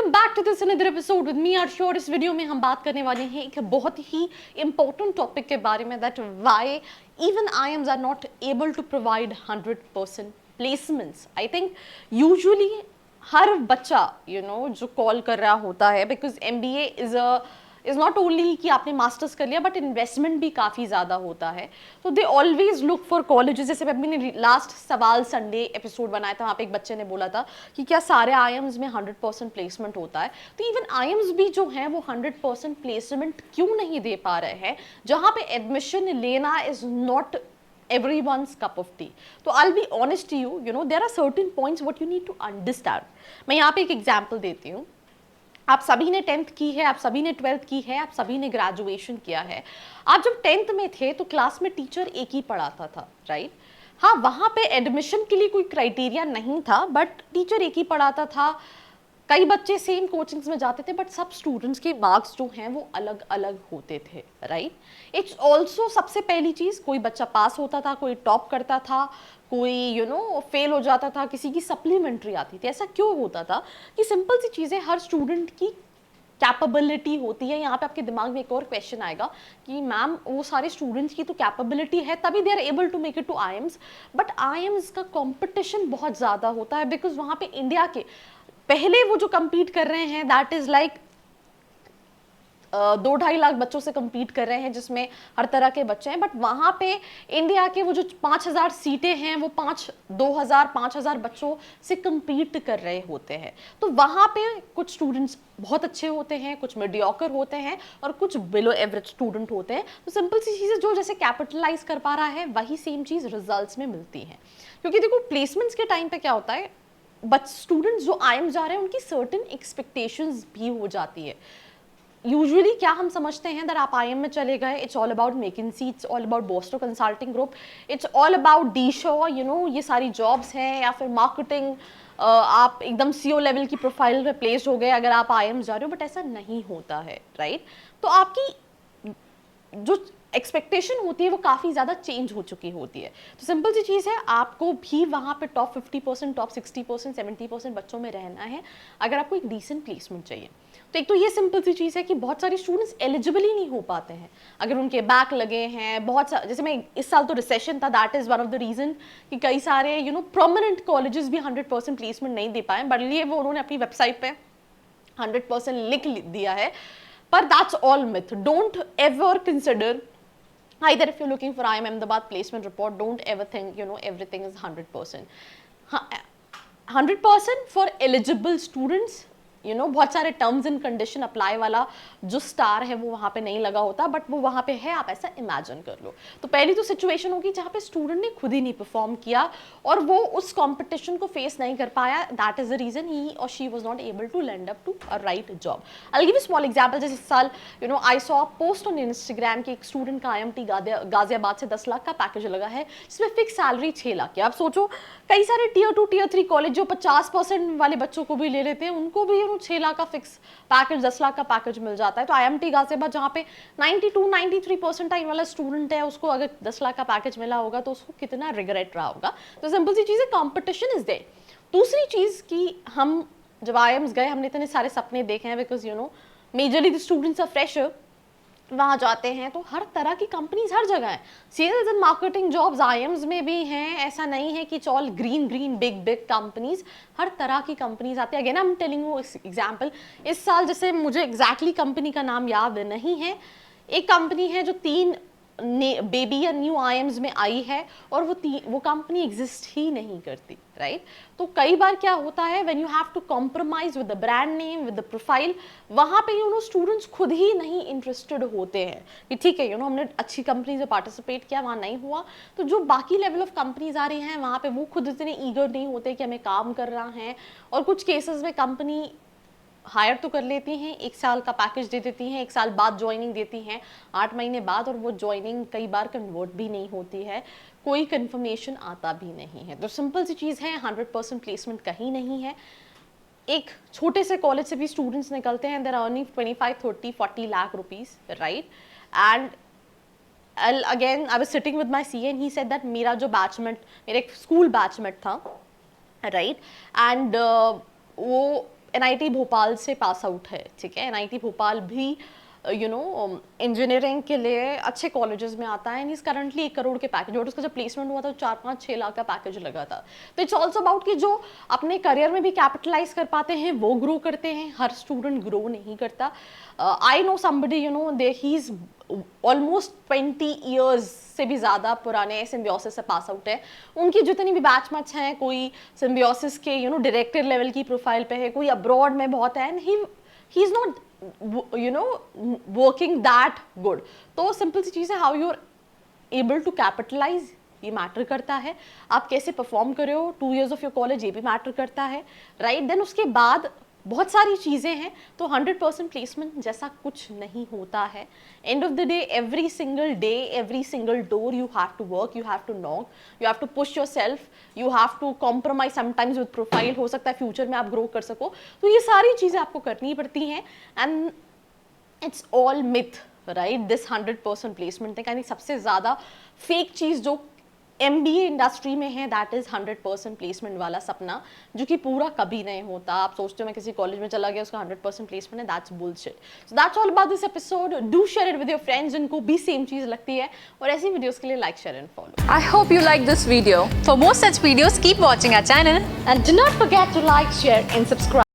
Welcome back to this another episode with me Arshu. और इस video में हम बात करने वाले हैं एक बहुत ही इंपॉर्टेंट टॉपिक के बारे में, that why even IIMs are not able to provide 100% placements. I think usually हर बच्चा जो कॉल कर रहा होता है, because MBA is not only कि आपने मास्टर्स कर लिया, बट इन्वेस्टमेंट भी काफ़ी ज़्यादा होता है। तो they always look for colleges. जैसे मैंने लास्ट सवाल संडे एपिसोड बनाया था, वहाँ पे एक बच्चे ने बोला था कि क्या सारे आईएम्स में 100% प्लेसमेंट होता है। तो इवन आईएम्स भी जो हैं वो 100% प्लेसमेंट क्यों नहीं दे पा रहे हैं, जहाँ पे एडमिशन लेना is not everyone's cup of tea. So I'll be honest to you, there are certain points what you need to understand. मैं यहाँ पे एक एग्जाम्पल देती हूँ। आप सभी ने 10th की है, आप सभी ने 12th की है, आप सभी ने ग्रेजुएशन किया है। आप जब 10th में थे तो क्लास में टीचर एक ही पढ़ाता था, राइट? हाँ, वहाँ पे एडमिशन के लिए कोई क्राइटेरिया नहीं था, बट टीचर एक ही पढ़ाता था। कई बच्चे सेम कोचिंग्स में जाते थे, बट सब स्टूडेंट्स के मार्क्स जो हैं वो अलग अलग होते थे, राइट? इट्स ऑल्सो सबसे पहली चीज़, कोई बच्चा पास होता था, कोई टॉप करता था, कोई फेल हो जाता था, किसी की सप्लीमेंट्री आती थी। ऐसा क्यों होता था कि सिंपल सी चीज़ें, हर स्टूडेंट की कैपेबिलिटी होती है। यहाँ पे आपके दिमाग में एक और क्वेश्चन आएगा कि मैम वो सारे स्टूडेंट्स की तो कैपेबिलिटी है, तभी they are able to make it to IIMs, but IIMs का कंपटीशन बहुत ज़्यादा होता है, बिकॉज वहाँ पे इंडिया के पहले वो जो compete कर रहे हैं, दैट इज लाइक 2-2.5 लाख बच्चों से compete कर रहे हैं, जिसमें हर तरह के बच्चे हैं। बट वहाँ पे इंडिया के वो जो 5,000 सीटें हैं वो 5,000 बच्चों से compete कर रहे होते हैं। तो वहाँ पे कुछ स्टूडेंट्स बहुत अच्छे होते हैं, कुछ मीडियोकर होते हैं, और कुछ बिलो एवरेज स्टूडेंट होते हैं। तो सिंपल सी चीज़ें, जो जैसे कैपिटलाइज कर पा रहा है, वही सेम चीज़ रिजल्ट्स में मिलती है। क्योंकि देखो, प्लेसमेंट्स के टाइम पे क्या होता है, बट स्टूडेंट्स जो आईएम जा रहे हैं उनकी सर्टेन एक्सपेक्टेशंस भी हो जाती है। यूजुअली क्या हम समझते हैं, दैट आप आईएम में चले गए, it's all about McKinsey, it's all about Boston Consulting Group, it's all about D Shaw, ये सारी जॉब्स हैं, या फिर मार्केटिंग, आप एकदम सीओ लेवल की प्रोफाइल पे प्लेस हो गए अगर आप आईएम जा रहे हो। बट ऐसा नहीं होता है, राइट? तो आपकी जो एक्सपेक्टेशन होती है वो काफ़ी ज़्यादा चेंज हो चुकी होती है। तो सिंपल सी चीज़ है, आपको भी वहाँ पे टॉप 50%, टॉप 60%, 70% बच्चों में रहना है अगर आपको एक डिसेंट प्लेसमेंट चाहिए। तो एक तो ये सिंपल सी चीज़ है कि बहुत सारे स्टूडेंट्स एलिजिबल ही नहीं हो पाते हैं अगर उनके बैक लगे हैं। जैसे मैं इस साल तो रिसेशन था, that is one of the reason कि कई सारे प्रोमिनेंट कॉलेजेस भी 100% प्लेसमेंट नहीं दे पाए, बट लिए वो उन्होंने अपनी वेबसाइट पर 100% लिख दिया है। But that's all myth. Don't ever consider, either if you're looking for IIM Ahmedabad placement report, don't ever think everything is 100%. 100% for eligible students, बहुत सारे टर्म्स एंड कंडीशन अप्लाई वाला जो स्टार है वो वहाँ पे नहीं लगा होता, बट वो वहाँ पे है, आप ऐसा इमेजिन कर लो। तो पहली तो सिचुएशन होगी जहाँ पे स्टूडेंट ने खुद ही नहीं परफॉर्म किया और वो उस कंपटीशन को फेस नहीं कर पाया, दैट इज द रीजन ही और she was not able to land up to a right job. I give a small example. जैसे इस साल I saw post on Instagram कि एक स्टूडेंट का आईएमटी गाजियाबाद से 10 लाख का पैकेज लगा है, जिसमें फिक्स सैलरी 6 लाख की। आप सोचो, कई सारे टियर 2 टियर 3 कॉलेज जो 50% वाले बच्चों को भी ले लेते हैं, उनको भी 6 लाख का फिक्स पैकेज, 10 लाख का पैकेज मिल जाता है। तो आईएमटी गाजियाबाद जहाँ पे 92-93% वाला स्टूडेंट है, उसको अगर 10 लाख का पैकेज मिला होगा तो उसको कितना रिग्रेट रहा होगा। तो सिंपल सी चीज़ है, कॉम्पिटिशन इज देयर। दूसरी चीज़ कि हम जब आईएम्स गए, हमने इतने सारे सपने देखे हैं, because majorly the students are fresher, वहाँ जाते हैं तो हर तरह की कंपनीज हर जगह है। Sales and marketing jobs IIMs में भी हैं, ऐसा नहीं है कि ऑल ग्रीन बिग कंपनीज, हर तरह की कंपनीज आती है। Again I am telling you example, इस साल जैसे मुझे एग्जैक्टली कंपनी का नाम याद नहीं है, एक कंपनी है जो 3 बेबी या न्यू आईएम्स में आई है और वो कंपनी एग्जिस्ट ही नहीं करती, राइट? तो कई बार क्या होता है, when you have to compromise with the brand name, with the profile, वहाँ पे स्टूडेंट्स खुद ही नहीं इंटरेस्टेड होते हैं कि ठीक है हमने अच्छी कंपनी से पार्टिसिपेट किया, वहाँ नहीं हुआ, तो जो बाकी लेवल ऑफ कंपनीज आ रही हैं वहाँ पे वो खुद इतने ईगर नहीं होते कि हमें काम कर रहा है। और कुछ केसेस में कंपनी हायर तो कर लेती हैं, 1 साल का पैकेज दे देती हैं, 1 साल बाद ज्वाइनिंग देती हैं, 8 महीने बाद, और वो ज्वाइनिंग कई बार कन्वर्ट भी नहीं होती है, कोई कंफर्मेशन आता भी नहीं है। तो सिंपल सी चीज़ है, 100% प्लेसमेंट कहीं नहीं है। एक छोटे से कॉलेज से भी स्टूडेंट्स निकलते हैं, there earning 25-30-40 lakh rupees, right? And again I was sitting with my CA and he said that मेरा जो बैचमेट, मेरा एक स्कूल बैचमेट था, राइट? एंड वो NIT भोपाल से पास आउट है, ठीक है, NIT भोपाल भी इंजीनियरिंग के लिए अच्छे कॉलेजेस में आता है, एंड इज करंटली 1 करोड़ के पैकेज, और उसका जब प्लेसमेंट हुआ था 4-5-6 लाख का पैकेज लगा था। तो इट्स ऑल्सो अबाउट कि जो अपने करियर में भी कैपिटलाइज कर पाते हैं वो ग्रो करते हैं, हर स्टूडेंट ग्रो नहीं करता। I know somebody they he is almost 20 years से भी ज़्यादा पुराने सिम्बियोसिस से पास आउट है, उनकी जितनी भी बैचमेट्स हैं, कोई सिम्बियोसिस के डायरेक्टर लेवल की प्रोफाइल पे है, कोई अब्रॉड में बहुत है, and he is not working that good। तो सिंपल सी चीज़ है, how you are able to capitalise, ये मैटर करता है। आप कैसे परफॉर्म कर रहे हो 2 years ऑफ योर कॉलेज, ये भी मैटर करता है, राइट। देन उसके बाद बहुत सारी चीज़ें हैं। तो 100% प्लेसमेंट जैसा कुछ नहीं होता है। End of the day, every single door you have to work, you have to knock, you have to push yourself, you have to compromise sometimes with profile. हो सकता है फ्यूचर में आप ग्रो कर सको, तो ये सारी चीज़ें आपको करनी पड़ती हैं, and it's all myth, right. This 100% placement thing, सबसे ज़्यादा फेक चीज़ जो MBA इंडस्ट्री में है, दैट इज 100% प्लेसमेंट वाला सपना, जो कि पूरा कभी नहीं होता। आप सोचते हो मैं किसी कॉलेज में चला गया, उसका 100% प्लेसमेंट है, that's bullshit. So that's all about this episode. Do share it with your friends जिनको भी सेम चीज लगती है, और ऐसी वीडियोस के लिए like, share and follow. I hope you like this video. For more such videos, keep watching our channel. And do not forget to like, share and subscribe.